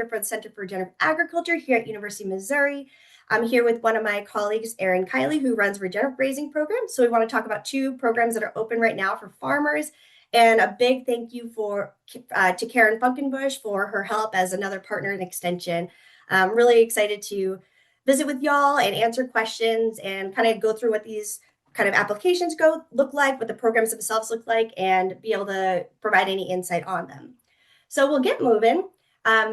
for the Center for Regenerative Agriculture here at University of Missouri. I'm here with one of my colleagues, Erin Kiley, who runs Regenerative Grazing Program. So we want to talk about two programs that are open right now for farmers. And a big thank you to Karen Funkenbush for her help as another partner in Extension. I'm really excited to visit with y'all and answer questions and kind of go through what these kind of applications look like, what the programs themselves look like, and be able to provide any insight on them. So we'll get moving.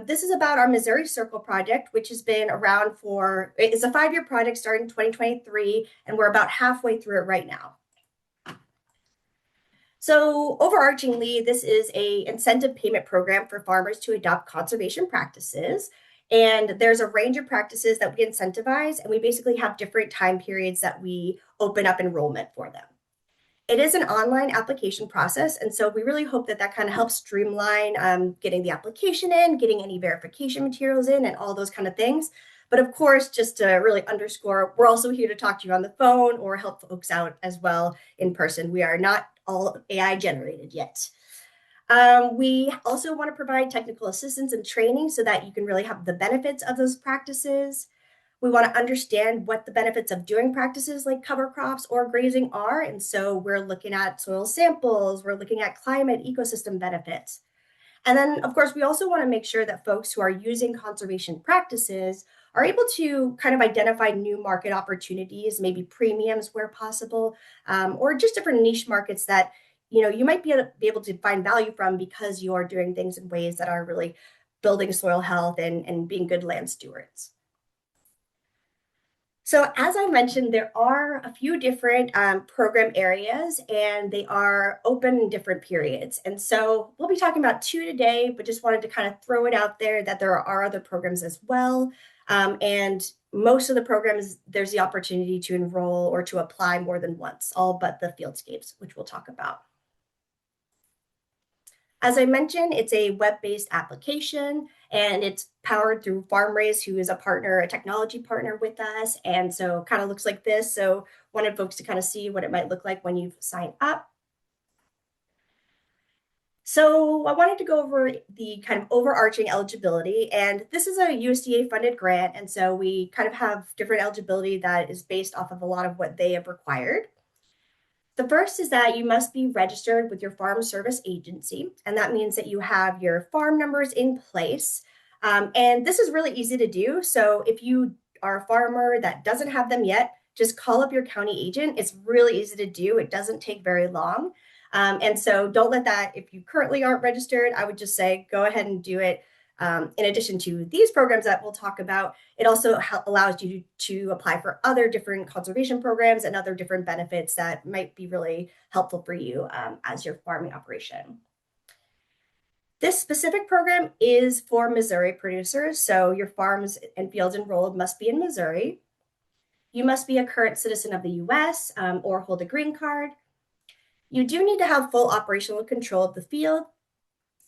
This is about our Missouri CRCL Project, which has been around it's a 5-year project starting in 2023, and we're about halfway through it right now. So overarchingly, this is an incentive payment program for farmers to adopt conservation practices. And there's a range of practices that we incentivize, and we basically have different time periods that we open up enrollment for them. It is an online application process, and so we really hope that kind of helps streamline getting the application in, getting any verification materials in, and all those kind of things. But of course, just to really underscore, we're also here to talk to you on the phone or help folks out as well in person. We are not all AI generated yet. We also want to provide technical assistance and training so that you can really have the benefits of those practices. We want to understand what the benefits of doing practices like cover crops or grazing are. And so we're looking at soil samples, we're looking at climate ecosystem benefits. And then, of course, we also want to make sure that folks who are using conservation practices are able to kind of identify new market opportunities, maybe premiums where possible, or just different niche markets that you might be able to find value from because you are doing things in ways that are really building soil health and being good land stewards. So as I mentioned, there are a few different program areas, and they are open in different periods. And so we'll be talking about 2 today, but just wanted to kind of throw it out there that there are other programs as well. And most of the programs, there's the opportunity to enroll or to apply more than once, all but the Fieldscapes, which we'll talk about. As I mentioned, it's a web-based application, and it's powered through FarmRaise, who is a technology partner with us. And so kind of looks like this. So wanted folks to kind of see what it might look like when you sign up. So I wanted to go over the kind of overarching eligibility, and this is a USDA funded grant. And so we kind of have different eligibility that is based off of a lot of what they have required. The first is that you must be registered with your farm service agency, and that means that you have your farm numbers in place. And this is really easy to do. So if you are a farmer that doesn't have them yet, just call up your county agent. It's really easy to do. It doesn't take very long. And so don't let that, if you currently aren't registered, I would just say go ahead and do it. In addition to these programs that we'll talk about, it also allows you to apply for other different conservation programs and other different benefits that might be really helpful for you as your farming operation. This specific program is for Missouri producers, so your farms and fields enrolled must be in Missouri. You must be a current citizen of the U.S. Or hold a green card. You do need to have full operational control of the field.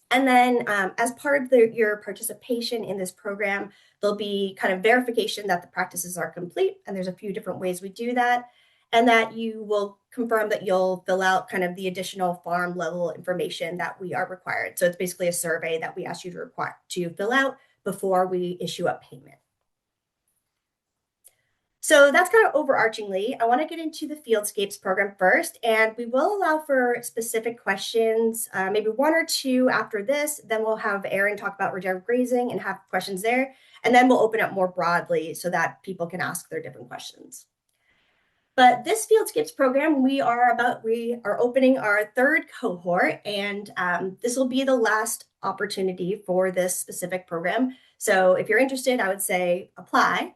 And then as part of your participation in this program, there'll be kind of verification that the practices are complete. And there's a few different ways we do that. And that you will confirm that you'll fill out kind of the additional farm level information that we are required. So it's basically a survey that we ask you to fill out before we issue a payment. So that's kind of overarchingly. I want to get into the Fieldscapes program first, and we will allow for specific questions, maybe 1 or 2 after this. Then we'll have Erin talk about regenerative grazing and have questions there. And then we'll open up more broadly so that people can ask their different questions. But this Fieldscapes program, we are opening our 3rd cohort, and this will be the last opportunity for this specific program. So if you're interested, I would say apply.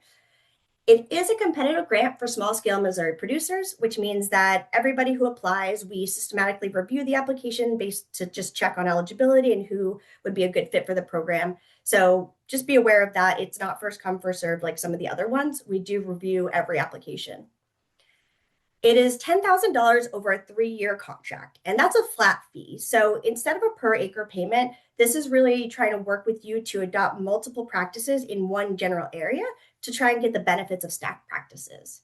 It is a competitive grant for small-scale Missouri producers, which means that everybody who applies, we systematically review the application based to just check on eligibility and who would be a good fit for the program. So just be aware of that. It's not first come, first served like some of the other ones. We do review every application. It is $10,000 over a 3-year contract, and that's a flat fee. So instead of a per acre payment, this is really trying to work with you to adopt multiple practices in one general area to try and get the benefits of stacked practices.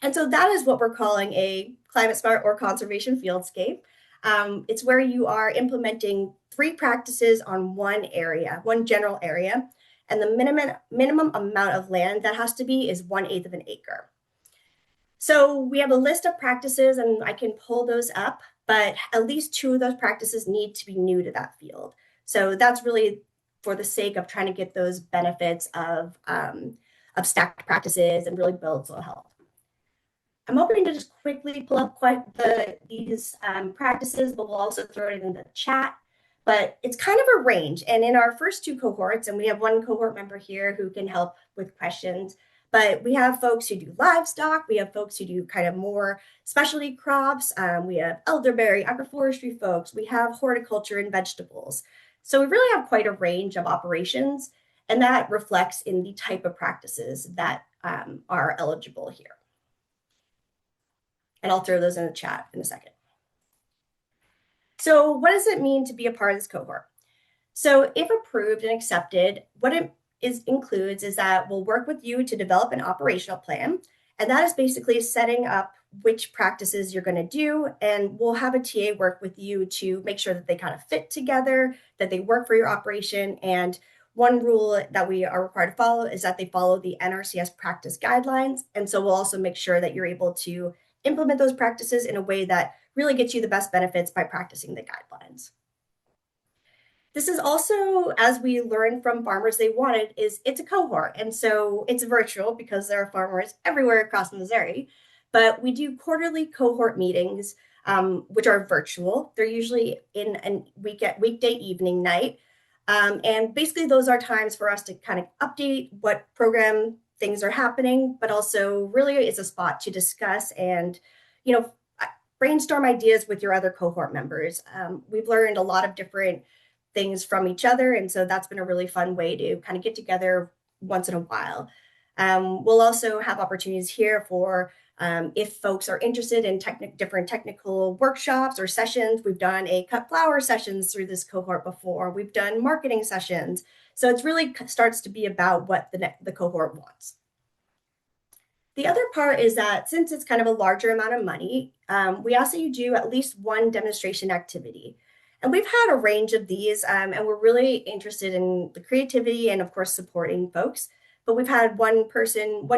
And so that is what we're calling a climate smart or conservation fieldscape. It's where you are implementing 3 practices on one general area, and the minimum amount of land that has to be is 1/8 of an acre. So we have a list of practices, and I can pull those up, but at least 2 of those practices need to be new to that field. So that's really for the sake of trying to get those benefits of stacked practices and really build soil health. I'm hoping to just quickly pull up these practices, but we'll also throw it in the chat. But it's kind of a range. And in our first 2 cohorts, and we have one cohort member here who can help with questions, but we have folks who do livestock. We have folks who do kind of more specialty crops. We have elderberry, agroforestry folks. We have horticulture and vegetables. So we really have quite a range of operations, and that reflects in the type of practices that are eligible here. And I'll throw those in the chat in a second. So what does it mean to be a part of this cohort? So if approved and accepted, what it includes is that we'll work with you to develop an operational plan. And that is basically setting up which practices you're going to do. And we'll have a TA work with you to make sure that they kind of fit together, that they work for your operation. And one rule that we are required to follow is that they follow the NRCS practice guidelines. And so we'll also make sure that you're able to implement those practices in a way that really gets you the best benefits by practicing the guidelines. This is also, as we learned from farmers they wanted, it's a cohort. And so it's virtual because there are farmers everywhere across Missouri. But we do quarterly cohort meetings, which are virtual. They're usually in a weekday evening night. And basically those are times for us to kind of update what program things are happening, but also really it's a spot to discuss and, brainstorm ideas with your other cohort members. We've learned a lot of different things from each other, and so that's been a really fun way to kind of get together once in a while. We'll also have opportunities here for if folks are interested in different technical workshops or sessions. We've done a cut flower sessions through this cohort before. We've done marketing sessions. So it's really starts to be about what the cohort wants. The other part is that since it's kind of a larger amount of money, we ask that you do at least one demonstration activity. And we've had a range of these, and we're really interested in the creativity and, of course, supporting folks. But we've had one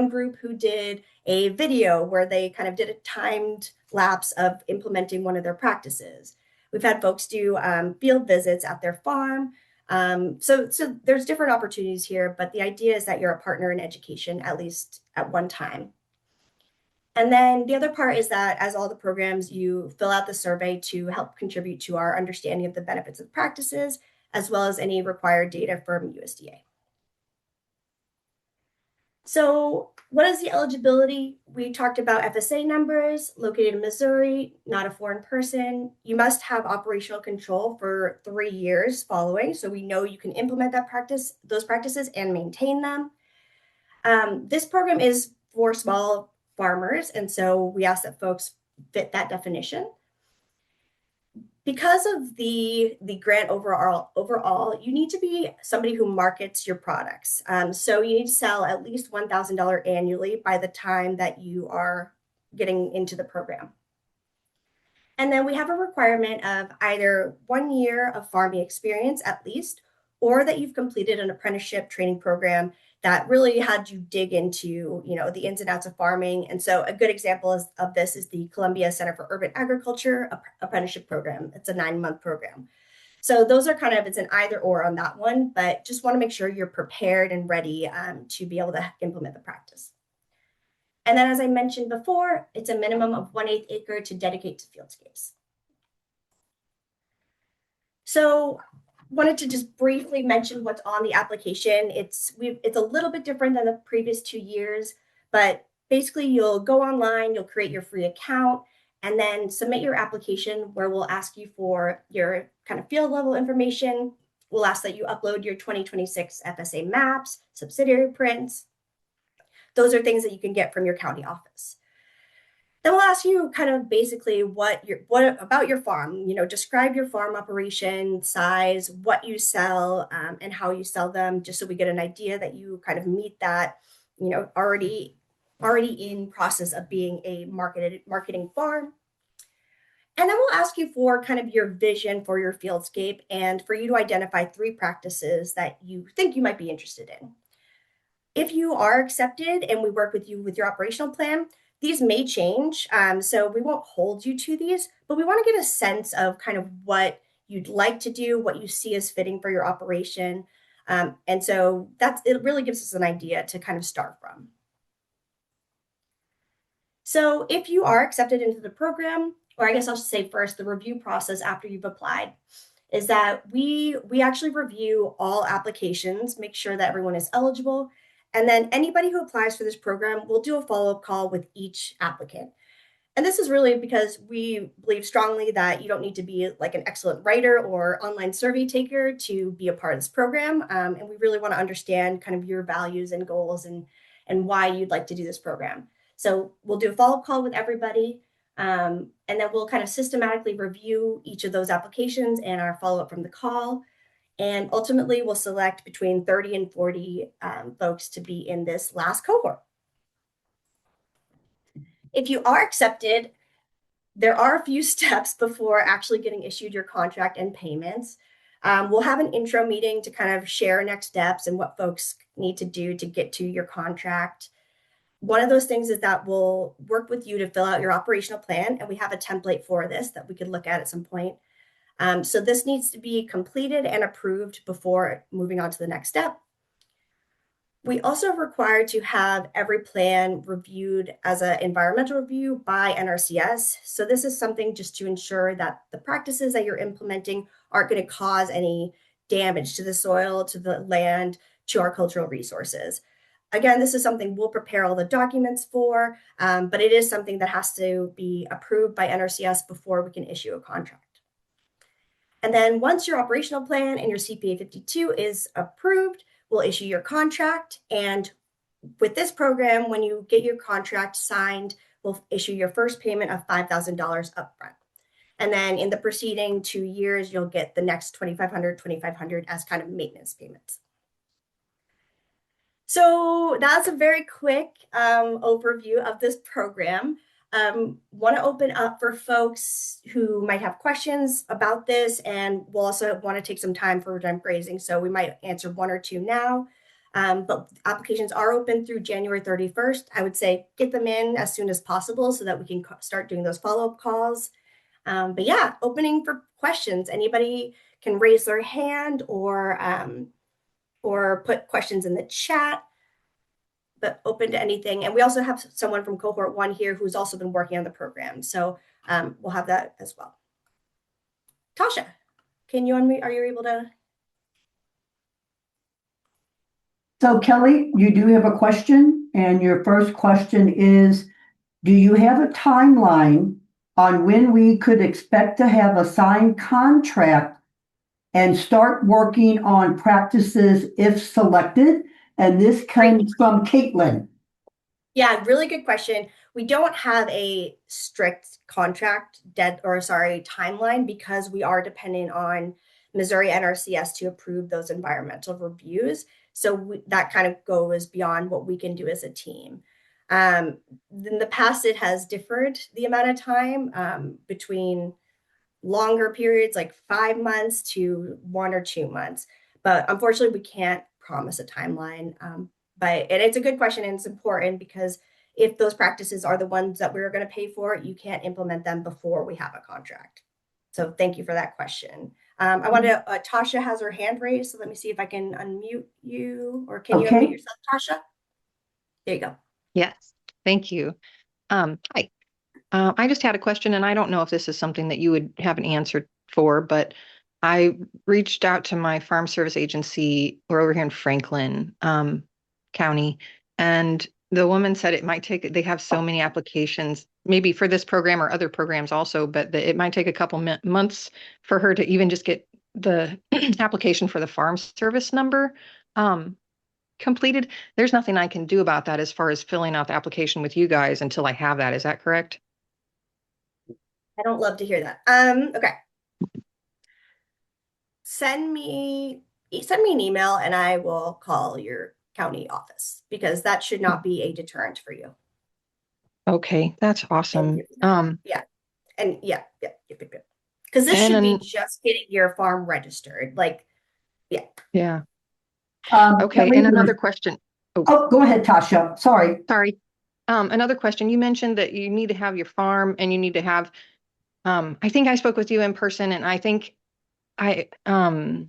group who did a video where they kind of did a timed lapse of implementing one of their practices. We've had folks do field visits at their farm. So there's different opportunities here, but the idea is that you're a partner in education, at least at one time. And then the other part is that as all the programs, you fill out the survey to help contribute to our understanding of the benefits of practices, as well as any required data from USDA. So what is the eligibility? We talked about FSA numbers, located in Missouri, not a foreign person. You must have operational control for 3 years following, so we know you can implement those practices and maintain them. This program is for small farmers, and so we ask that folks fit that definition. Because of the grant overall, you need to be somebody who markets your products. So you need to sell at least $1,000 annually by the time that you are getting into the program. And then we have a requirement of either 1 year of farming experience at least, or that you've completed an apprenticeship training program that really had you dig into, the ins and outs of farming. And so a good example of this is the Columbia Center for Urban Agriculture apprenticeship program. It's a 9-month program. So those are it's an either or on that one, but just want to make sure you're prepared and ready to be able to implement the practice. And then as I mentioned before, it's a minimum of 1/8 acre to dedicate to fieldscapes. So wanted to just briefly mention what's on the application. It's a little bit different than the previous 2 years, but basically you'll go online, you'll create your free account, and then submit your application where we'll ask you for your kind of field level information. We'll ask that you upload your 2026 FSA maps, subsidiary prints. Those are things that you can get from your county office. Then we'll ask you kind of basically what about your farm, describe your farm operation, size, what you sell, and how you sell them, just so we get an idea that you kind of meet that, already in process of being a marketing farm. And then we'll ask you for kind of your vision for your fieldscape and for you to identify 3 practices that you think you might be interested in. If you are accepted and we work with you with your operational plan, these may change. So we won't hold you to these, but we want to get a sense of kind of what you'd like to do, what you see as fitting for your operation. And so it really gives us an idea to kind of start from. So if you are accepted into the program, or I guess I'll say first, the review process after you've applied is that we actually review all applications, make sure that everyone is eligible, and then anybody who applies for this program will do a follow-up call with each applicant. And this is really because we believe strongly that you don't need to be like an excellent writer or online survey taker to be a part of this program. And we really want to understand kind of your values and goals and why you'd like to do this program. So we'll do a follow-up call with everybody. And then we'll kind of systematically review each of those applications and our follow-up from the call. And ultimately, we'll select between 30 and 40 folks to be in this last cohort. If you are accepted, there are a few steps before actually getting issued your contract and payments. We'll have an intro meeting to kind of share next steps and what folks need to do to get to your contract. One of those things is that we'll work with you to fill out your operational plan, and we have a template for this that we could look at some point. So this needs to be completed and approved before moving on to the next step. We also are required to have every plan reviewed as an environmental review by NRCS. So this is something just to ensure that the practices that you're implementing aren't going to cause any damage to the soil, to the land, to our cultural resources. Again, this is something we'll prepare all the documents for, but it is something that has to be approved by NRCS before we can issue a contract. And then once your operational plan and your CPA 52 is approved, we'll issue your contract. And with this program, when you get your contract signed, we'll issue your first payment of $5,000 upfront. And then in the preceding 2 years, you'll get the next $2,500 as kind of maintenance payments. So that's a very quick overview of this program. Want to open up for folks who might have questions about this, and we'll also want to take some time for regenerative grazing, so we might answer 1 or 2 now. But applications are open through January 31st. I would say get them in as soon as possible so that we can start doing those follow-up calls. But yeah, opening for questions. Anybody can raise their hand or put questions in the chat, but open to anything. And we also have someone from cohort 1 here who's also been working on the program. So we'll have that as well. Tasha, can you unmute? Are you able to? So Kelly, you do have a question, and your first question is, do you have a timeline on when we could expect to have a signed contract and start working on practices if selected? And this comes from Caitlin. Yeah, really good question. We don't have a strict contract timeline because we are dependent on Missouri NRCS to approve those environmental reviews. So that kind of goes beyond what we can do as a team. In the past, it has differed the amount of time between longer periods, like 5 months to 1 or 2 months. But unfortunately, we can't promise a timeline. And it's a good question, and it's important because if those practices are the ones that we're going to pay for, you can't implement them before we have a contract. So thank you for that question. I wanted to, Tasha has her hand raised, so let me see if I can unmute you, or can you unmute yourself, Tasha? There you go. Yes, thank you. Hi. I just had a question, and I don't know if this is something that you would have an answer for, but I reached out to my farm service agency. We're over here in Franklin County, and the woman said it might take, they have so many applications, maybe for this program or other programs also, but it might take a couple months for her to even just get the application for the farm service number completed. There's nothing I can do about that as far as filling out the application with you guys until I have that. Is that correct? I don't love to hear that. Okay. Send me an email and I will call your county office because that should not be a deterrent for you. Okay, that's awesome. Yeah. And yeah. Because this And should be then, just getting your farm registered. Like, yeah. yeah. Okay. Kelly, And another question. Oh, oh, go ahead, Tasha. Sorry. sorry. Another question. You mentioned that you need to have your farm and you need to have, I think I spoke with you in person and I, um,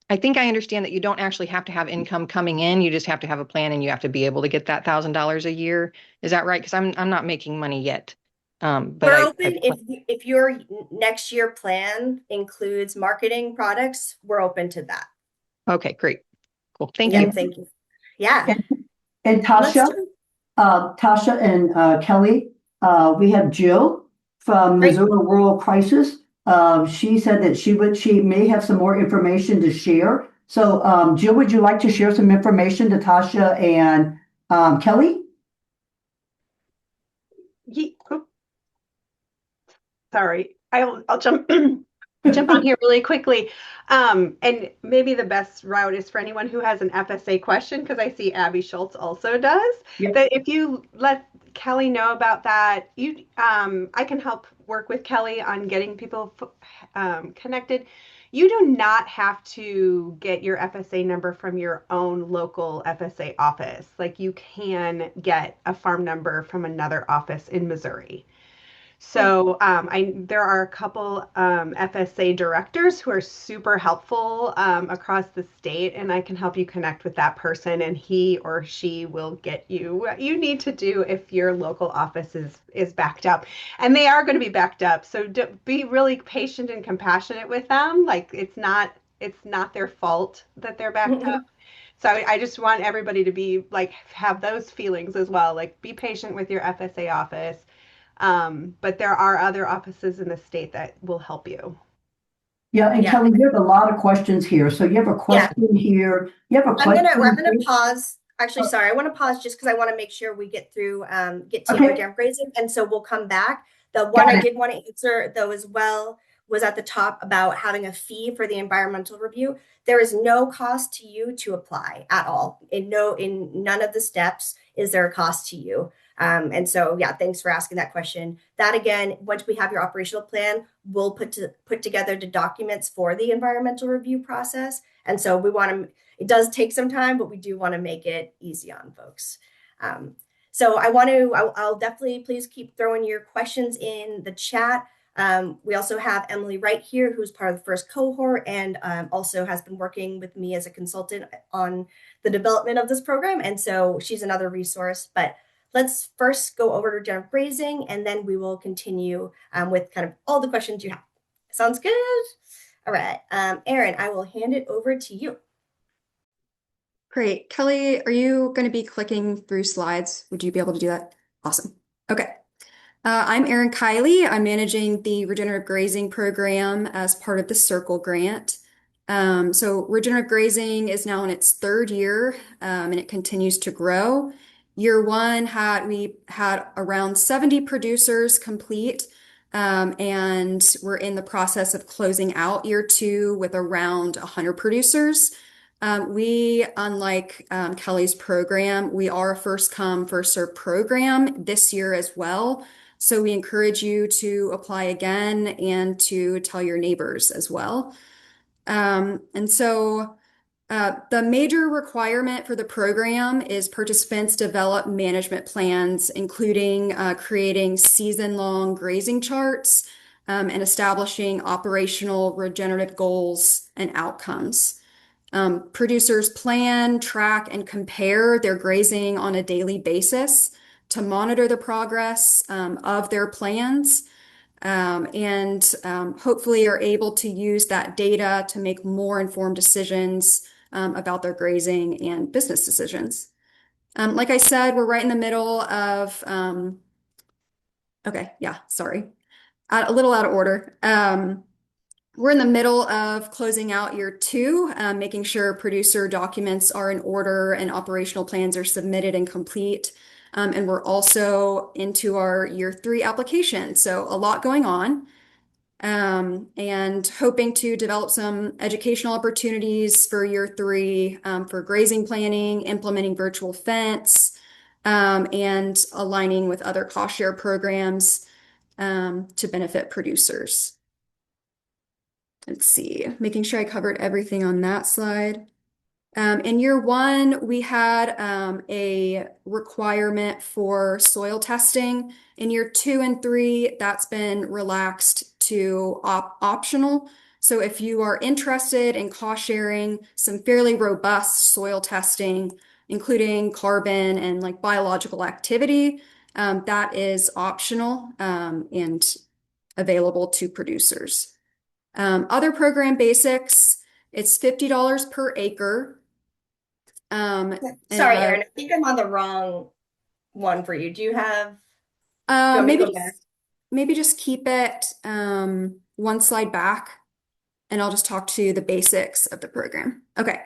I think I understand that you don't actually have to have income coming in. You just have to have a plan and you have to be able to get that $1,000 a year. Is that right? Because I'm not making money yet. But We're I open if your next year plan includes marketing products, we're open to that. okay, great. Cool. Thank Yep, you. And, thank you. Yeah. and, and Let's Tasha, do Tasha and Kelly, we have Jill from great. Missouri Rural Crisis. She said that she may have some more information to share. So, Jill, would you like to share some information to Tasha and Kelly? Oh, sorry, I'll jump jump on here really quickly. And maybe the best route is for anyone who has an FSA question, because I see Abby Schultz also does. Yep. That if you let Kelly know about that, I can help work with Kelly on getting people connected. You do not have to get your FSA number from your own local FSA office. Like you can get a farm number from another office in Missouri. So there are a couple FSA directors who are super helpful across the state, and I can help you connect with that person, and he or she will get you what you need to do if your local office is backed up, and they are going to be backed up. So be really patient and compassionate with them. Like it's not their fault that they're backed up. So I just want everybody to be like have those feelings as well. Like be patient with your FSA office. But there are other offices in the state that will help you. Yeah, and Yeah. Kelly, you have a lot of questions here. So you have a Yeah. question here. You have a question I'm gonna here. pause. Actually, sorry, I want to pause just because I want to make sure we get through get to Okay, regenerative grazing, and so we'll come back. The one got I it. did want to answer though as well was at the top about having a fee for the environmental review. There is no cost to you to apply at all. In none of the steps is there a cost to you. And so yeah, thanks for asking that question. That again, once we have your operational plan, we'll put together the documents for the environmental review process. And so we want to it does take some time, but we do want to make it easy on folks. So I'll definitely please keep throwing your questions in the chat. We also have Emily Wright here, who's part of the first cohort and also has been working with me as a consultant on the development of this program. And so she's another resource. But let's first go over to regenerative grazing, and then we will continue with kind of all the questions you have. Sounds good? All right. Erin, I will hand it over to you. Great. Kelly, are you going to be clicking through slides? Would you be able to do that? Awesome. Okay. I'm Erin Kiley. I'm managing the Regenerative Grazing Program as part of the Circle grant. So regenerative grazing is now in its third year, and it continues to grow. Year one we had around 70 producers complete, and we're in the process of closing out year two with around 100 producers. Unlike Kelly's program, we are a first come, first served program this year as well. So we encourage you to apply again and to tell your neighbors as well. The major requirement for the program is participants develop management plans, including creating season-long grazing charts and establishing operational regenerative goals and outcomes. Producers plan, track, and compare their grazing on a daily basis to monitor the progress of their plans and hopefully are able to use that data to make more informed decisions about their grazing and business decisions. Like I said, we're right in the middle of, okay, yeah, sorry, a little out of order. We're in the middle of closing out year two, making sure producer documents are in order and operational plans are submitted and complete. And we're also into our year three application. So a lot going on. And hoping to develop some educational opportunities for year three for grazing planning, implementing virtual fence, and aligning with other cost share programs. to benefit producers. Let's see, making sure I covered everything on that slide. In year one, we had a requirement for soil testing. In year 2 and 3, that's been relaxed to optional. So if you are interested in cost sharing some fairly robust soil testing, including carbon and like biological activity, that is optional and available to producers. Other program basics, it's $50 per acre. Sorry, Erin, I think I'm on the wrong one for you. Do you want me to maybe go back? maybe just keep it one slide back, and I'll just talk to the basics of the program. Okay.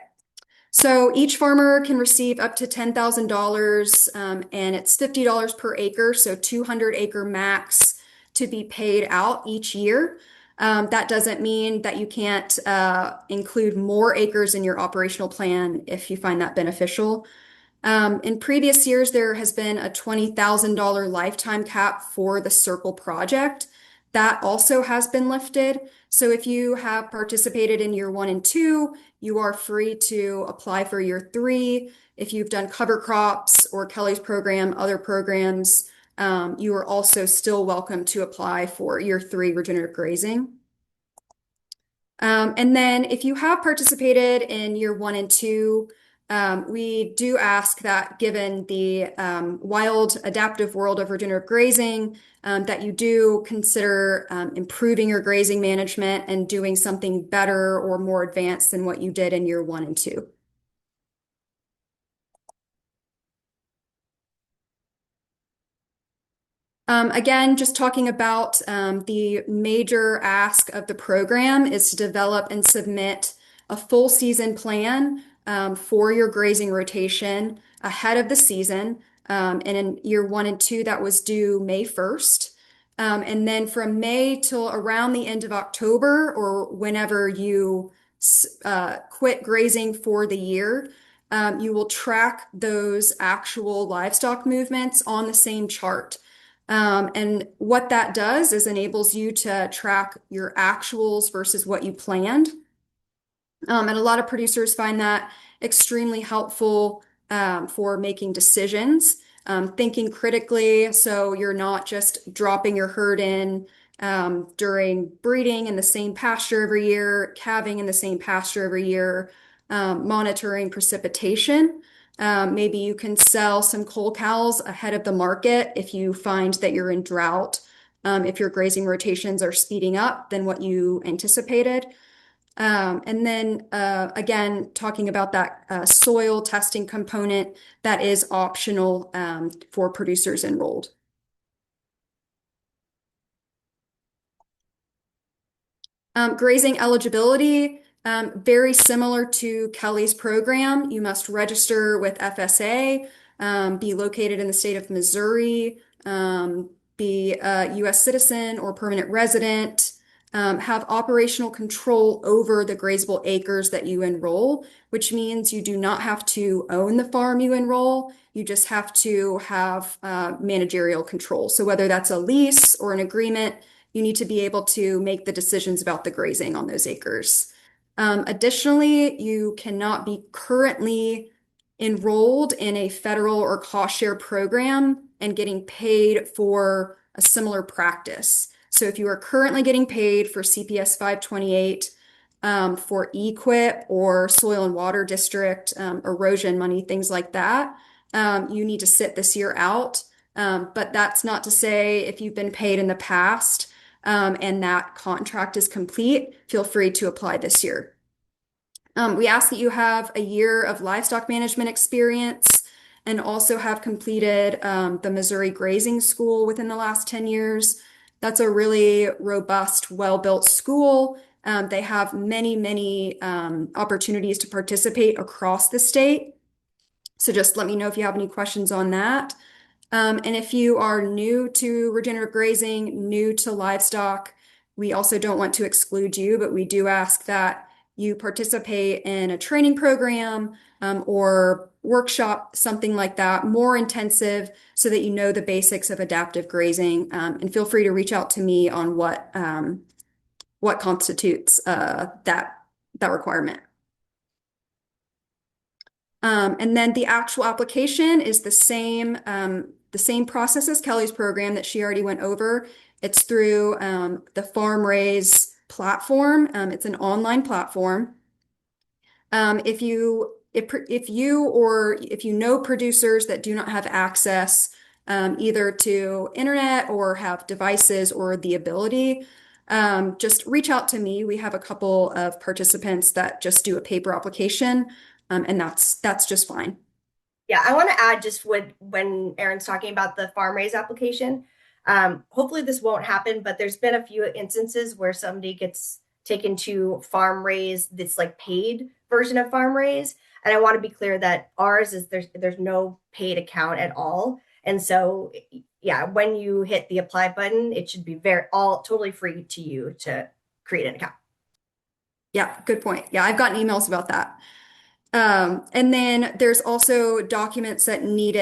So each farmer can receive up to $10,000, and it's $50 per acre, so 200-acre max to be paid out each year. That doesn't mean that you can't include more acres in your operational plan if you find that beneficial. In previous years, there has been a $20,000 lifetime cap for the Circle project. That also has been lifted. So if you have participated in year 1 and 2, you are free to apply for year 3. If you've done cover crops or Kelly's program, other programs, you are also still welcome to apply for year 3 regenerative grazing. And then if you have participated in year 1 and 2, we do ask that given the wild adaptive world of regenerative grazing, that you do consider improving your grazing management and doing something better or more advanced than what you did in year 1 and 2. Again, just talking about the major ask of the program is to develop and submit a full season plan for your grazing rotation ahead of the season. And in year 1 and 2, that was due May 1st. And then from May till around the end of October, or whenever you quit grazing for the year, you will track those actual livestock movements on the same chart. And what that does is enables you to track your actuals versus what you planned. And a lot of producers find that extremely helpful for making decisions, thinking critically, so you're not just dropping your herd in during breeding in the same pasture every year, calving in the same pasture every year, monitoring precipitation. Maybe you can sell some cull cows ahead of the market if you find that you're in drought, if your grazing rotations are speeding up than what you anticipated. And then again, talking about that soil testing component, that is optional for producers enrolled. Grazing eligibility, very similar to Kelly's program. You must register with FSA, be located in the state of Missouri, be a U.S. citizen or permanent resident, have operational control over the grazable acres that you enroll, which means you do not have to own the farm you enroll. You just have to have managerial control. So whether that's a lease or an agreement, you need to be able to make the decisions about the grazing on those acres. Additionally, you cannot be currently enrolled in a federal or cost share program and getting paid for a similar practice. So if you are currently getting paid for CPS 528 for EQIP or Soil and Water District, erosion money, things like that, you need to sit this year out. But that's not to say if you've been paid in the past and that contract is complete, feel free to apply this year. We ask that you have a year of livestock management experience and also have completed the Missouri Grazing School within the last 10 years. That's a really robust, well-built school. They have many, many opportunities to participate across the state. So just let me know if you have any questions on that. And if you are new to regenerative grazing, new to livestock, we also don't want to exclude you, but we do ask that you participate in a training program or workshop, something like that, more intensive so that you know the basics of adaptive grazing. And feel free to reach out to me on what constitutes that requirement. And then the actual application is the same process as Kelly's program that she already went over. It's through the FarmRaise platform. It's an online platform. If you know producers that do not have access either to internet or have devices or the ability, just reach out to me. We have a couple of participants that just do a paper application, and that's just fine. Yeah, I want to add just when Erin's talking about the farm raise application. Hopefully this won't happen, but there's been a few instances where somebody gets taken to farm raise, this like paid version of farm raise. And I want to be clear that ours is there's no paid account at all. And so yeah, when you hit the apply button, it should be all totally free to you to create an account. Yeah, good point. Yeah, I've gotten emails about that. And then there's also documents that need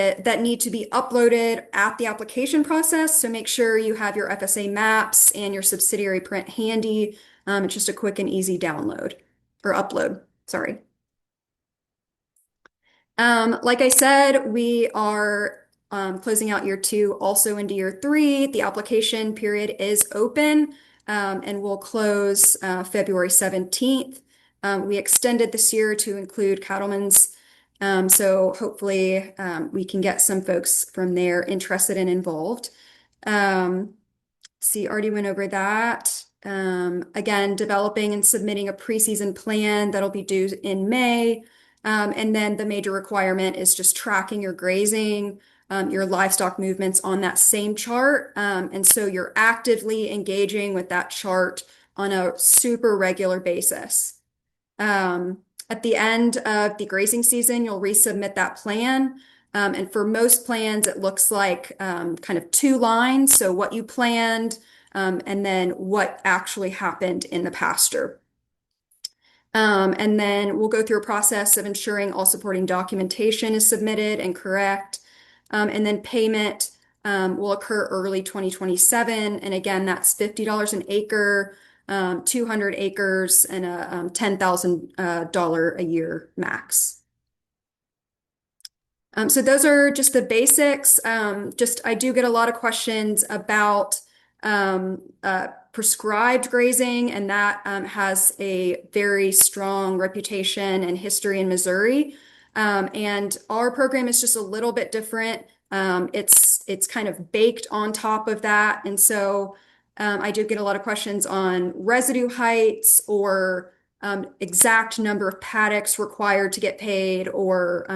to be uploaded at the application process. So make sure you have your FSA maps and your subsidiary print handy. It's just a quick and easy download or upload. Sorry. Like I said, we are closing out year 2, also into year 3. The application period is open and will close February 17th. We extended this year to include cattlemen's, so hopefully we can get some folks from there interested and involved. See, already went over that. Again, developing and submitting a preseason plan that'll be due in May. And then the major requirement is just tracking your grazing, your livestock movements on that same chart. And so you're actively engaging with that chart on a super regular basis. At the end of the grazing season, you'll resubmit that plan. And for most plans, it looks like kind of 2 lines. So what you planned, and then what actually happened in the pasture. And then we'll go through a process of ensuring all supporting documentation is submitted and correct. And then payment will occur early 2027. And again, that's $50 an acre, 200 acres, and a $10,000 a year max. So those are just the basics. I do get a lot of questions about prescribed grazing, and that has a very strong reputation and history in Missouri. And our program is just a little bit different. It's kind of baked on top of that. And so I do get a lot of questions on residue heights or exact number of paddocks required to get paid, or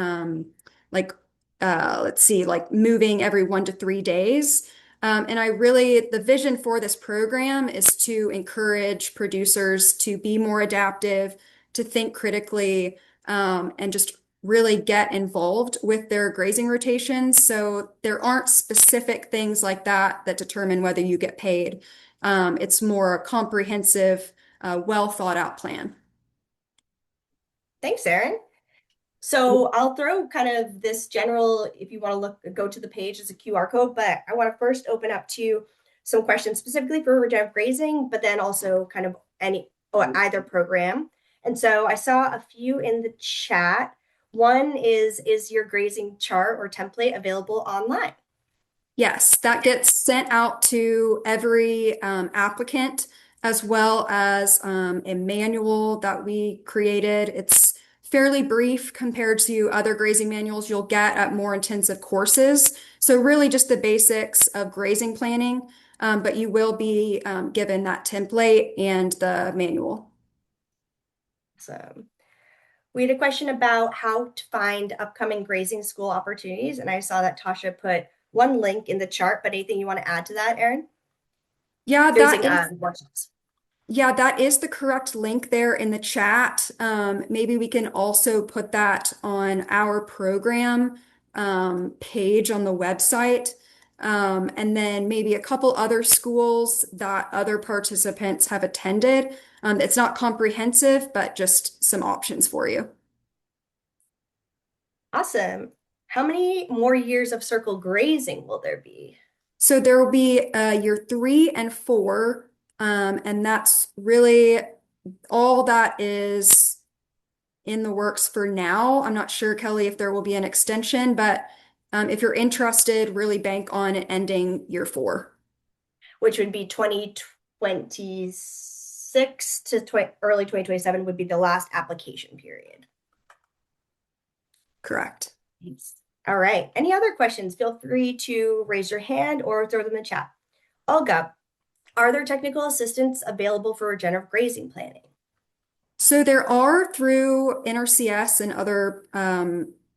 let's see, like moving every 1 to 3 days. And the vision for this program is to encourage producers to be more adaptive, to think critically, and just really get involved with their grazing rotations. So there aren't specific things like that determine whether you get paid. It's more a comprehensive, well thought out plan. Thanks, Erin. So I'll throw kind of this general, if you want to go to the page as a QR code, but I want to first open up to some questions specifically for regenerative grazing, but then also kind of either program. And so I saw a few in the chat. One is your grazing chart or template available online? Yes, that gets sent out to every applicant, as well as a manual that we created. It's fairly brief compared to other grazing manuals you'll get at more intensive courses. So really just the basics of grazing planning, but you will be given that template and the manual. So we had a question about how to find upcoming grazing school opportunities, and I saw that Tasha put one link in the chart, but anything you want to add to that, Erin? Yeah, workshops. Yeah, that is the correct link there in the chat. Maybe we can also put that on our program page on the website. And then maybe a couple other schools that other participants have attended. It's not comprehensive, but just some options for you. Awesome. How many more years of circle grazing will there be? So there will be year 3 and 4, and that's really all that is in the works for now. I'm not sure, Kelly, if there will be an extension, but if you're interested, really bank on it ending year 4. Which would be 2026 to early 2027 would be the last application period. Correct. Thanks. All right. Any other questions? Feel free to raise your hand or throw them in the chat. Olga, are there technical assistance available for regenerative grazing planning? So there are through NRCS and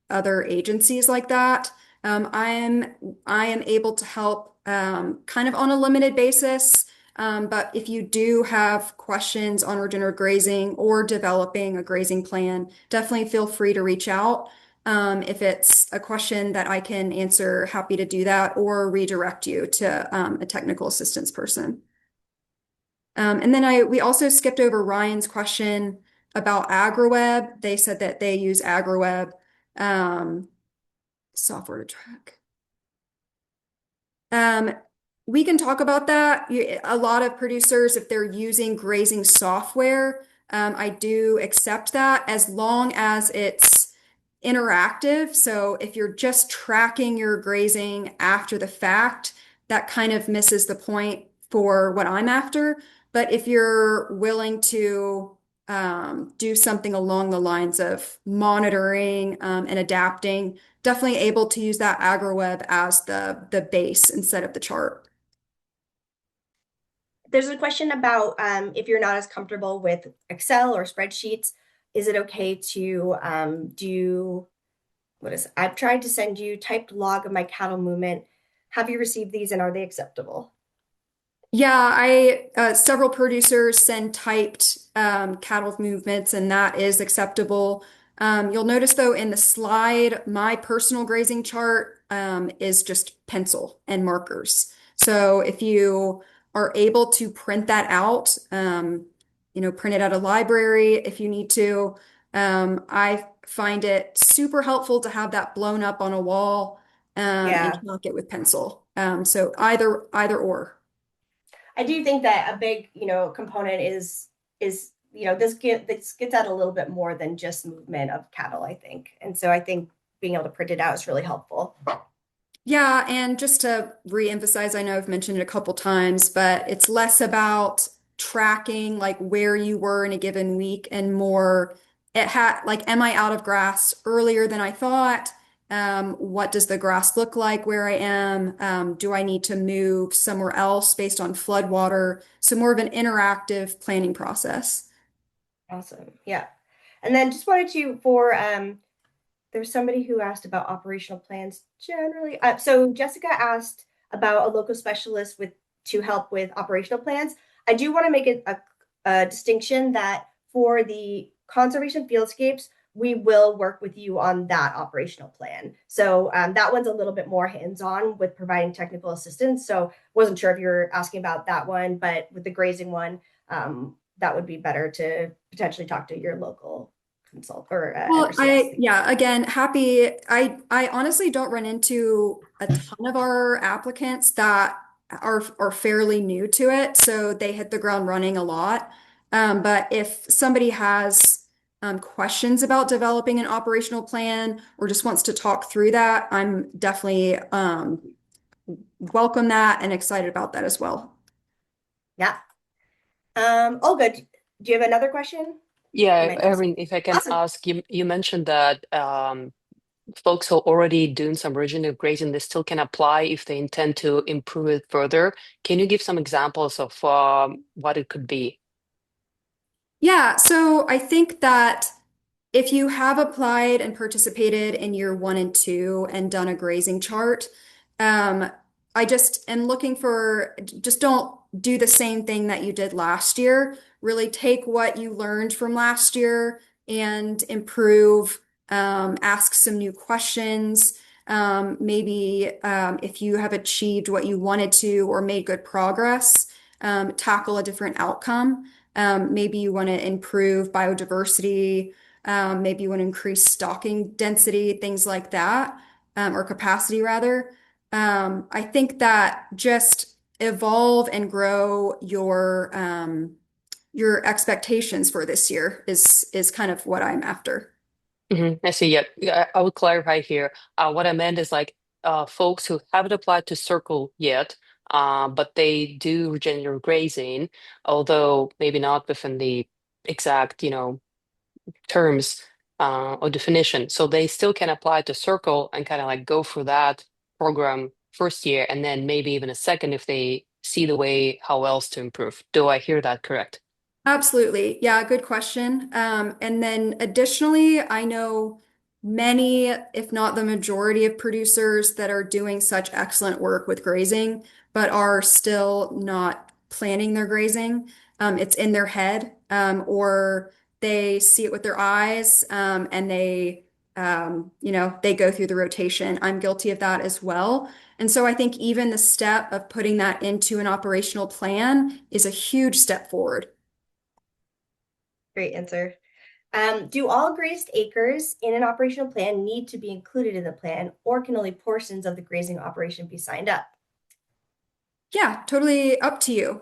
other agencies like that. I am able to help kind of on a limited basis. But if you do have questions on regenerative grazing or developing a grazing plan, definitely feel free to reach out. If it's a question that I can answer, happy to do that or redirect you to a technical assistance person. And then we also skipped over Ryan's question about AgriWeb. They said that they use AgriWeb software to track. We can talk about that. A lot of producers, if they're using grazing software, I do accept that as long as it's interactive. So if you're just tracking your grazing after the fact, that kind of misses the point for what I'm after. But if you're willing to do something along the lines of monitoring and adapting, definitely able to use that AgriWeb as the base instead of the chart. There's a question about if you're not as comfortable with Excel or spreadsheets, is it okay to I've tried to send you typed log of my cattle movement. Have you received these and are they acceptable? Yeah, several producers send typed cattle movements, and that is acceptable. You'll notice though in the slide, my personal grazing chart is just pencil and markers. So if you are able to print that out, print it at a library if you need to. I find it super helpful to have that blown up on a wall and Yeah. chalk it with pencil. So either or. I do think that a big, component is this gets at a little bit more than just movement of cattle, I think. And so I think being able to print it out is really helpful. Yeah, and just to re-emphasize, I know I've mentioned it a couple times, but it's less about tracking like where you were in a given week and more am I out of grass earlier than I thought? What does the grass look like where I am? Do I need to move somewhere else based on flood water? So more of an interactive planning process. Awesome. Yeah. And then just wanted to for there's somebody who asked about operational plans generally. So Jessica asked about a local specialist to help with operational plans. I do want to make a distinction that for the conservation fieldscapes, we will work with you on that operational plan. So that one's a little bit more hands-on with providing technical assistance. So wasn't sure if you're asking about that one, but with the grazing one, that would be better to potentially talk to your local consult or Well, NRCS. again, happy. I honestly don't run into a ton of our applicants that are fairly new to it, so they hit the ground running a lot. But if somebody has questions about developing an operational plan or just wants to talk through that, I'm definitely welcome that and excited about that as well. Yeah. Olga, do you have another question? Yeah, Erin, if I can Awesome. ask, you mentioned that folks who are already doing some regenerative grazing, they still can apply if they intend to improve it further. Can you give some examples of what it could be? Yeah, so I think that if you have applied and participated in year 1 and 2 and done a grazing chart, I just am looking for just don't do the same thing that you did last year. Really take what you learned from last year and improve, ask some new questions. Maybe if you have achieved what you wanted to or made good progress, tackle a different outcome. Maybe you want to improve biodiversity Maybe you want to increase stocking density, things like that, or capacity rather. I think that just evolve and grow your expectations for this year is kind of what I'm after. I see. Yeah, yeah, I would clarify here. What I meant is like folks who haven't applied to Circle yet, but they do regenerative grazing, although maybe not within the exact, terms or definition. So they still can apply to Circle and kind of like go through that program first year, and then maybe even a second if they see the way how else to improve. Do I hear that correct? Absolutely. Yeah, good question. And then additionally, I know many, if not the majority of producers that are doing such excellent work with grazing, but are still not planning their grazing. It's in their head, or they see it with their eyes, and they go through the rotation. I'm guilty of that as well. And so I think even the step of putting that into an operational plan is a huge step forward. Great answer. Do all grazed acres in an operational plan need to be included in the plan, or can only portions of the grazing operation be signed up? Yeah, totally up to you.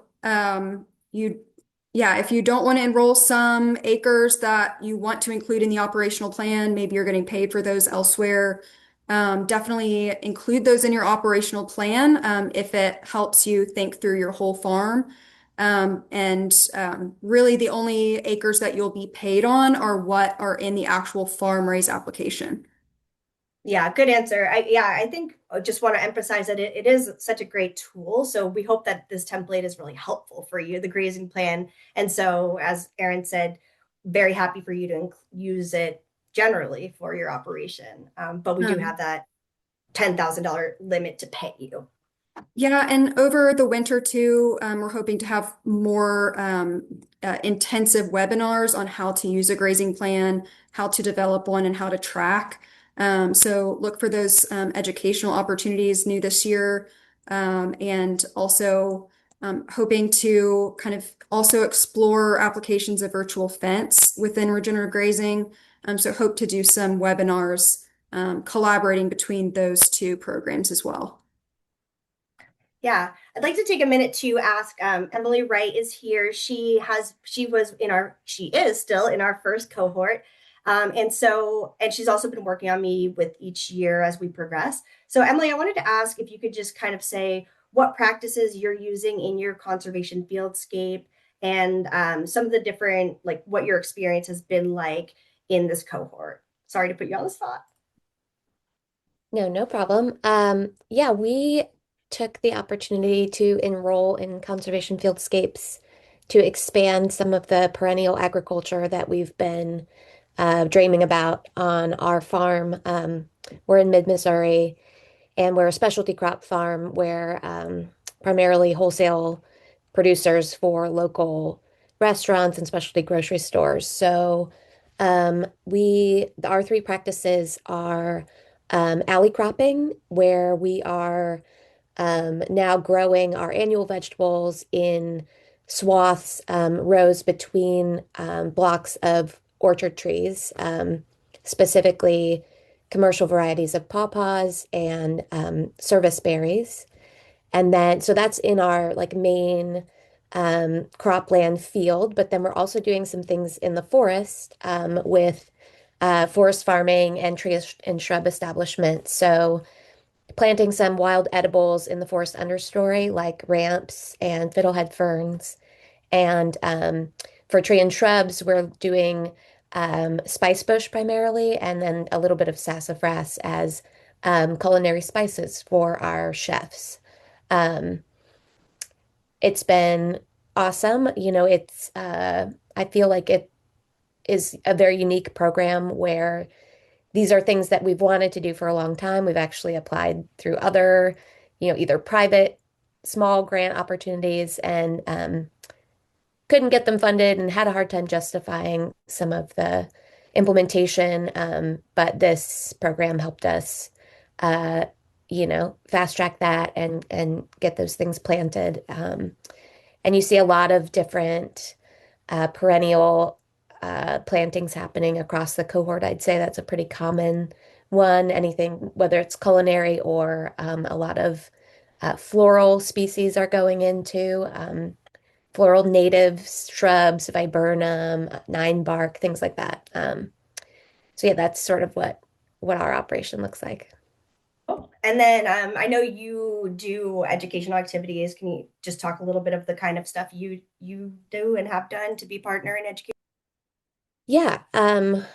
Yeah, if you don't want to enroll some acres that you want to include in the operational plan, maybe you're getting paid for those elsewhere. Definitely include those in your operational plan, if it helps you think through your whole farm. And really, the only acres that you'll be paid on are what are in the actual farm raise application. Yeah, good answer. I think I just want to emphasize that it is such a great tool. So we hope that this template is really helpful for you, the grazing plan. And so, as Erin said, very happy for you to use it generally for your operation. But we do Um, have that $10,000 limit to pay you. Yeah, and over the winter too, we're hoping to have more intensive webinars on how to use a grazing plan, how to develop one, and how to track. So look for those educational opportunities new this year, and also hoping to kind of also explore applications of virtual fence within regenerative grazing. So hope to do some webinars collaborating between those two programs as well. Yeah, I'd like to take a minute to ask. Emily Wright is here. She is still in our first cohort, and she's also been working on me with each year as we progress. So, Emily, I wanted to ask if you could just kind of say what practices you're using in your conservation fieldscape, and some of the different, like, what your experience has been like in this cohort. Sorry to put you on the spot. No, no problem. Yeah, we took the opportunity to enroll in conservation fieldscapes to expand some of the perennial agriculture that we've been dreaming about on our farm. We're in mid-Missouri, and we're a specialty crop farm where primarily wholesale producers for local restaurants and specialty grocery stores. So our three practices are alley cropping, where we are now growing our annual vegetables in swaths, rows between blocks of orchard trees, specifically commercial varieties of pawpaws and service berries. And then, so that's in our like main cropland field, but then we're also doing some things in the forest with forest farming and tree and shrub establishment. So planting some wild edibles in the forest understory, like ramps and fiddlehead ferns. And for tree and shrubs, we're doing spice bush primarily, and then a little bit of sassafras as culinary spices for our chefs. Um, it's been awesome. I feel like it is a very unique program where these are things that we've wanted to do for a long time. We've actually applied through other, either private small grant opportunities and couldn't get them funded and had a hard time justifying some of the implementation. But this program helped us, uh, fast track that and get those things planted. And you see a lot of different perennial plantings happening across the cohort. I'd say that's a pretty common one. Anything, whether it's culinary or a lot of floral species are going into floral native shrubs, viburnum, nine bark, things like that. So yeah, that's sort of what our operation looks like. Oh, and then I know you do educational activities. Can you just talk a little bit of the kind of stuff you do and have done to be partner in education? Yeah, I'm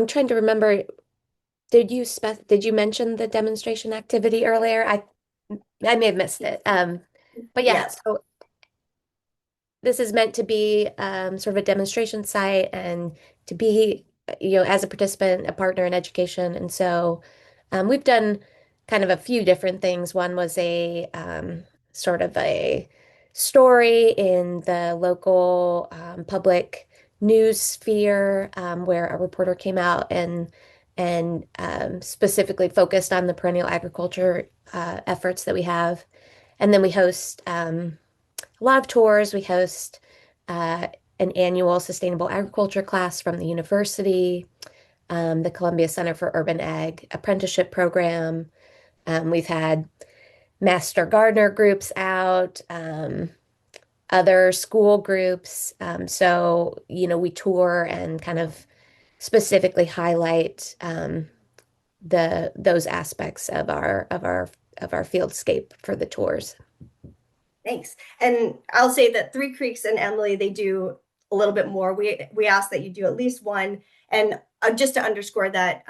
trying to remember. Did you mention the demonstration activity earlier? I may have missed it. But yeah, Yes. so this is meant to be sort of a demonstration site and to be, as a participant, a partner in education. And so we've done kind of a few different things. One was a sort of a story in the local public news sphere where a reporter came out and specifically focused on the perennial agriculture efforts that we have. And then we host a lot of tours. We host uh, an annual sustainable agriculture class from the university, the Columbia Center for Urban Ag apprenticeship program. We've had master gardener groups out, other school groups. So, we tour and kind of specifically highlight those aspects of our fieldscape for the tours. Thanks. And I'll say that Three Creeks and Emily, they do a little bit more. We ask that you do at least one. And just to underscore that,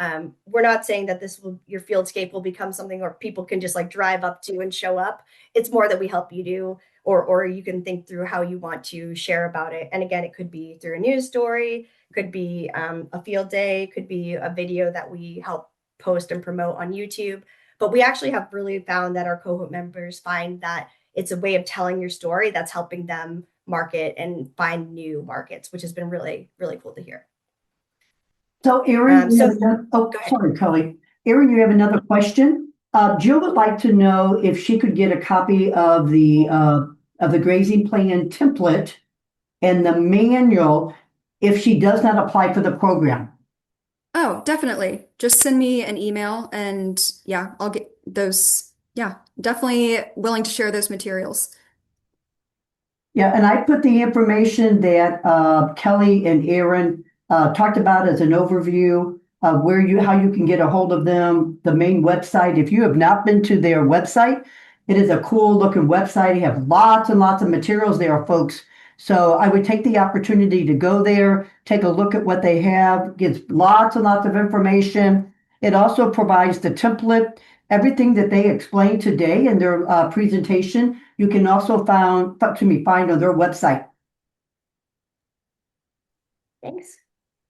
we're not saying that your fieldscape will become something where people can just like drive up to and show up. It's more that we help you do, or you can think through how you want to share about it. And again, it could be through a news story, could be a field day, could be a video that we help post and promote on YouTube. But we actually have really found that our cohort members find that it's a way of telling your story that's helping them market and find new markets, which has been really, really cool to hear. So Erin, So oh, go ahead. sorry, Kelly. Erin, you have another question. Jill would like to know if she could get a copy of the grazing plan template and the manual if she does not apply for the program. Oh, definitely. Just send me an email and yeah, I'll get those. Yeah, definitely willing to share those materials. Yeah, and I put the information that Kelly and Aaron talked about as an overview of how you can get a hold of them, the main website. If you have not been to their website, it is a cool looking website. They have lots and lots of materials there, folks. So I would take the opportunity to go there, take a look at what they have, gives lots and lots of information. It also provides the template, everything that they explained today in their presentation. You can also find on their website. Thanks.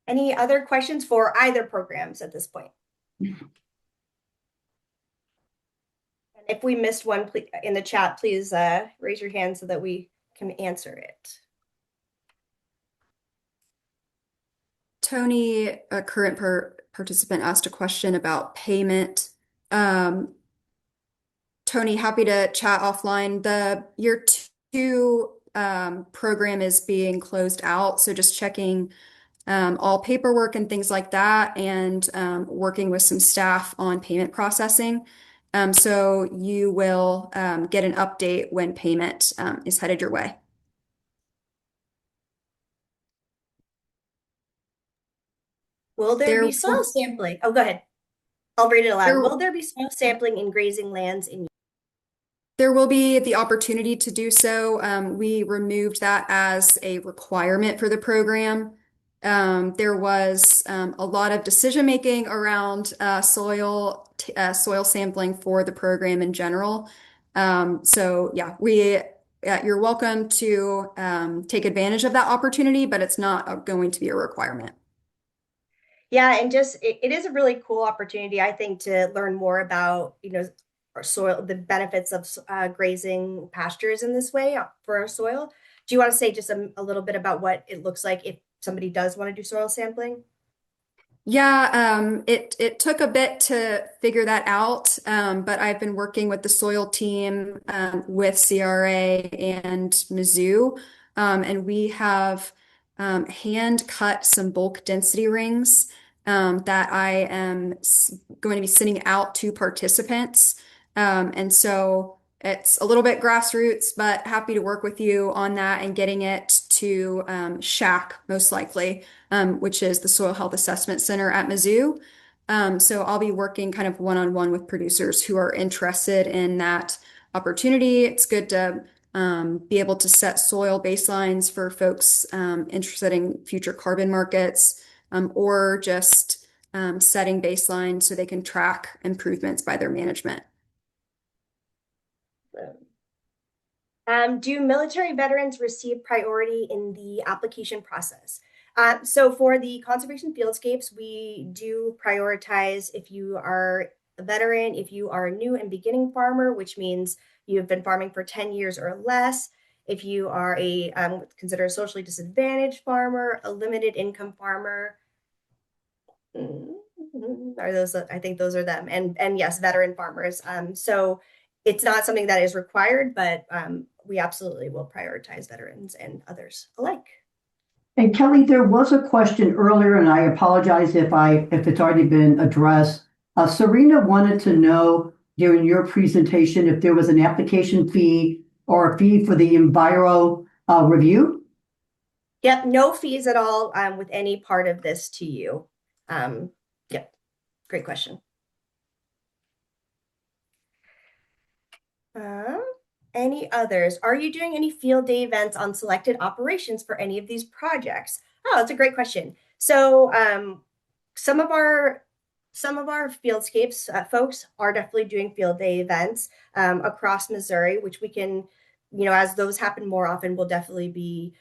Any other questions for either programs at this point? And if we missed one in the chat, please raise your hand so that we can answer it. Tony, a current participant, asked a question about payment. Tony, happy to chat offline. The year two program is being closed out, so just checking all paperwork and things like that, and working with some staff on payment processing. So you will get an update when payment is headed your way. Will there be soil sampling? Oh, go ahead. I'll read it aloud. Will there be soil sampling in grazing lands in? There will be the opportunity to do so. We removed that as a requirement for the program. There was a lot of decision making around soil sampling for the program in general. So yeah, you're welcome to take advantage of that opportunity, but it's not going to be a requirement. Yeah, and just it is a really cool opportunity, I think, to learn more about, our soil, the benefits of grazing pastures in this way for our soil. Do you want to say just a little bit about what it looks like if somebody does want to do soil sampling? Yeah, it took a bit to figure that out, but I've been working with the soil team with CRA and Mizzou, and we have hand cut some bulk density rings that I am going to be sending out to participants. And so it's a little bit grassroots, but happy to work with you on that and getting it to SHAC, most likely, which is the Soil Health Assessment Center at Mizzou. So I'll be working kind of one-on-one with producers who are interested in that opportunity. It's good to be able to set soil baselines for folks interested in future carbon markets, or just setting baselines so they can track improvements by their management. Do military veterans receive priority in the application process? So for the conservation fieldscapes, we do prioritize if you are a veteran, if you are a new and beginning farmer, which means you've been farming for 10 years or less, if you are a considered a socially disadvantaged farmer, a limited income farmer. Are those, I think those are them, and yes, veteran farmers. So it's not something that is required, but we absolutely will prioritize veterans and others alike. And Kelly, there was a question earlier, and I apologize if it's already been addressed. Serena wanted to know during your presentation if there was an application fee or a fee for the Enviro review. Yep, no fees at all with any part of this to you. Yep, great question. Any others? Are you doing any field day events on selected operations for any of these projects? Oh, that's a great question. So some of our fieldscapes folks are definitely doing field day events across Missouri, which we can, as those happen more often, we'll definitely be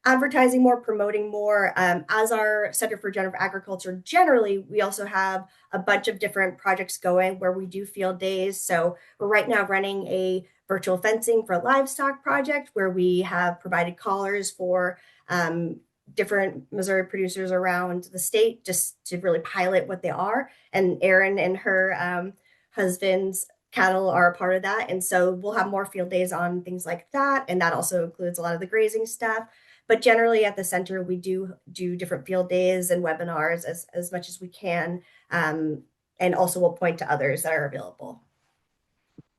advertising more, promoting more. As our Center for Regenerative Agriculture, generally, we also have a bunch of different projects going where we do field days. So we're right now running a virtual fencing for livestock project where we have provided collars for different Missouri producers around the state just to really pilot what they are. And Erin and her husband's cattle are a part of that. And so we'll have more field days on things like that. And that also includes a lot of the grazing stuff. But generally at the center, we do different field days and webinars as much as we can. And also we'll point to others that are available.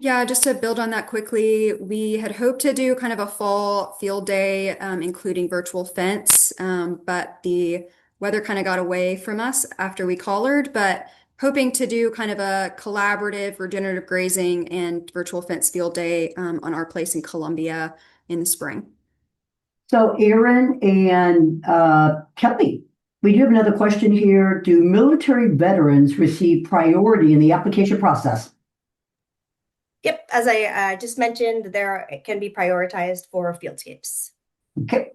Yeah, just to build on that quickly, we had hoped to do kind of a fall field day, including virtual fence, but the weather kind of got away from us after we collared, but hoping to do kind of a collaborative regenerative grazing and virtual fence field day on our place in Columbia in the spring. So Erin and Kelly, we do have another question here. Do military veterans receive priority in the application process? Yep, as I just mentioned, it can be prioritized for fieldscapes. Okay.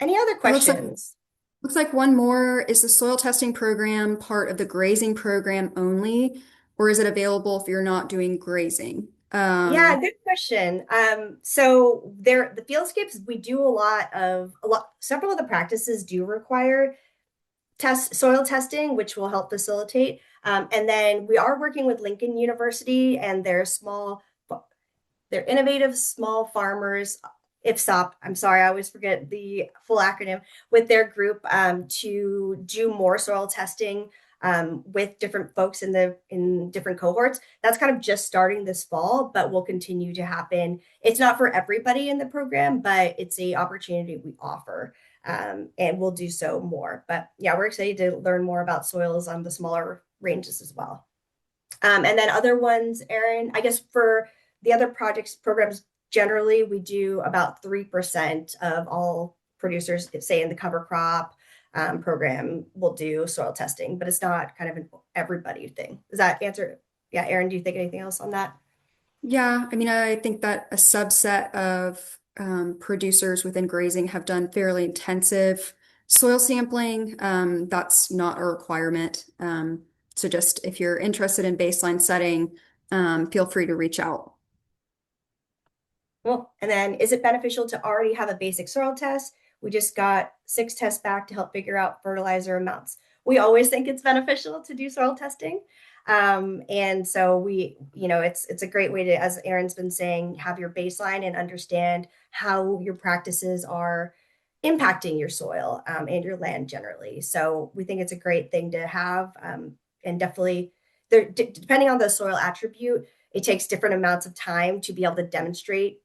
Any other questions? Looks like one more. Is the soil testing program part of the grazing program only, or is it available if you're not doing grazing? Yeah, good question. So the fieldscapes, we do several of the practices do require soil testing, which will help facilitate. And then we are working with Lincoln University and their innovative small farmers, IFSOP. I'm sorry, I always forget the full acronym, with their group to do more soil testing with different folks in different cohorts. That's kind of just starting this fall, but will continue to happen. It's not for everybody in the program, but it's an opportunity we offer. And we'll do so more. But yeah, we're excited to learn more about soils on the smaller ranges as well. And then other ones, Erin, I guess for the other programs, generally, we do about 3% of all producers, say in the cover crop program, will do soil testing, but it's not kind of an everybody thing. Does that answer? Yeah, Erin, do you think anything else on that? Yeah, I mean, I think that a subset of producers within grazing have done fairly intensive soil sampling. That's not a requirement. So just if you're interested in baseline setting, feel free to reach out. Cool. And then is it beneficial to already have a basic soil test? We just got 6 tests back to help figure out fertilizer amounts. we always think it's beneficial to do soil testing. And so it's a great way to, as Erin's been saying, have your baseline and understand how your practices are impacting your soil and your land generally. So we think it's a great thing to have, and definitely depending on the soil attribute, it takes different amounts of time to be able to demonstrate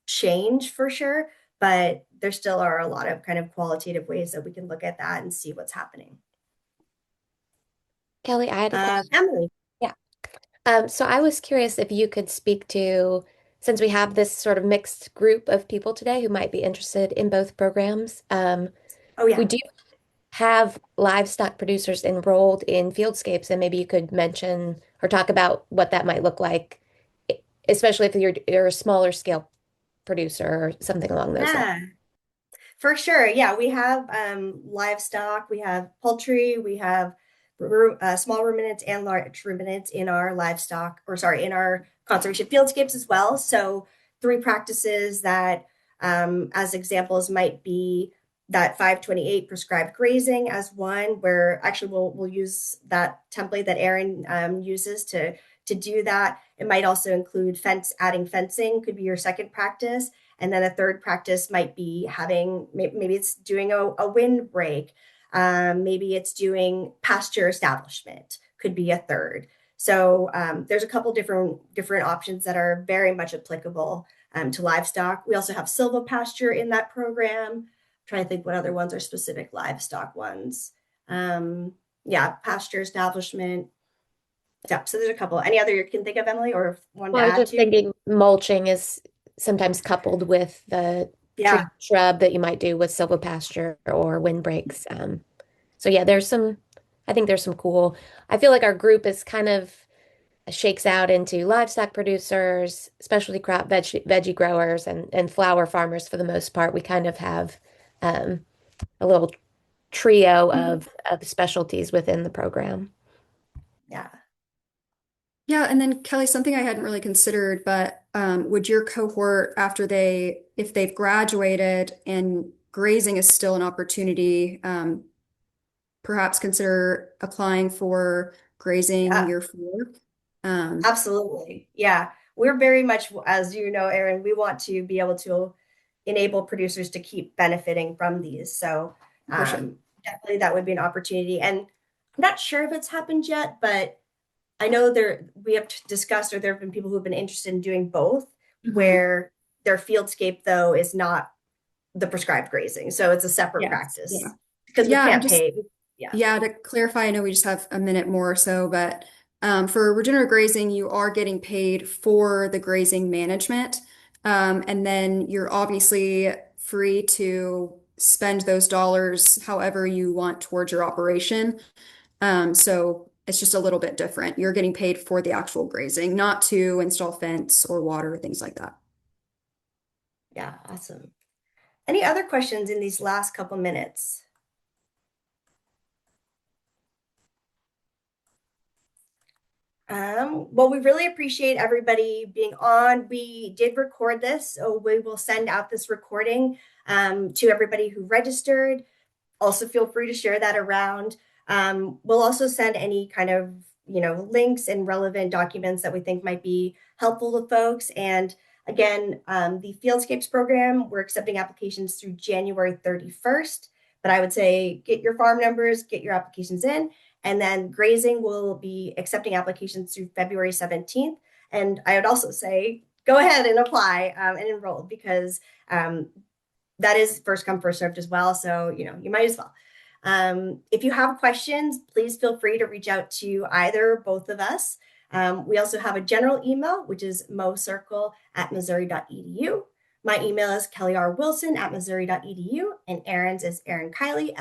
change for sure, but there still are a lot of kind of qualitative ways that we can look at that and see what's happening. Kelly, I had a question. Emily. Yeah. So I was curious if you could speak to, since we have this sort of mixed group of people today who might be interested in both programs, Oh we yeah. do have livestock producers enrolled in Fieldscapes, and maybe you could mention or talk about what that might look like, especially if you're a smaller scale producer or something along those lines. Yeah. For sure. Yeah, we have livestock, we have poultry, we have small ruminants and large ruminants in our livestock, or sorry, in our conservation fieldscapes as well. So three practices that, as examples, might be that 528 prescribed grazing as one, where actually we'll use that template that Erin uses to do that. It might also include adding fencing could be your second practice. And then a third practice might be maybe it's doing a windbreak. Maybe it's doing pasture establishment, could be a third. So there's a couple different options that are very much applicable to livestock. We also have silvopasture in that program. I'm trying to think what other ones are specific livestock ones. Yeah, pasture establishment. Yeah, so there's a couple. Any other you can think of, Emily, or one to Well, I was add just to? thinking mulching is sometimes coupled with the tree Yeah. shrub that you might do with silvopasture or windbreaks. So yeah, I think there's some cool. I feel like our group is kind of shakes out into livestock producers, specialty crop veggie growers, and flower farmers for the most part. We kind of have a little trio of specialties within the program. Yeah. Yeah, and then Kelly, something I hadn't really considered, but would your cohort, if they've graduated and grazing is still an opportunity, perhaps consider applying for grazing Yeah. year 4? Absolutely. Yeah. We're very much, as you know, Erin, we want to be able to enable producers to keep benefiting from these. So For sure. definitely that would be an opportunity. And I'm not sure if it's happened yet, but I know we have discussed, or there have been people who have been interested in doing both, Mhm. where their fieldscape though is not the prescribed grazing. So it's a separate Yes. Yeah. practice because we Yeah, and can't just pay. Yeah. Yeah, to clarify, I know we just have a minute more or so, but for regenerative grazing, you are getting paid for the grazing management. And then you're obviously free to spend those dollars however you want towards your operation. So it's just a little bit different. You're getting paid for the actual grazing, not to install fence or water, things like that. Yeah. Awesome. Any other questions in these last couple minutes? Well, we really appreciate everybody being on. We did record this, so we will send out this recording to everybody who registered. Also, feel free to share that around. We'll also send any kind of links and relevant documents that we think might be helpful to folks. And again, the Fieldscapes program, we're accepting applications through January 31st. But I would say get your farm numbers, get your applications in. And then grazing will be accepting applications through February 17th. And I would also say go ahead and apply and enroll, because that is first come, first served as well. So, you might as well. If you have questions, please feel free to reach out to either or both of us. We also have a general email, which is mocircle@missouri.edu. My email is kellyrwilson@missouri.edu, and Erin's is Erin Kiley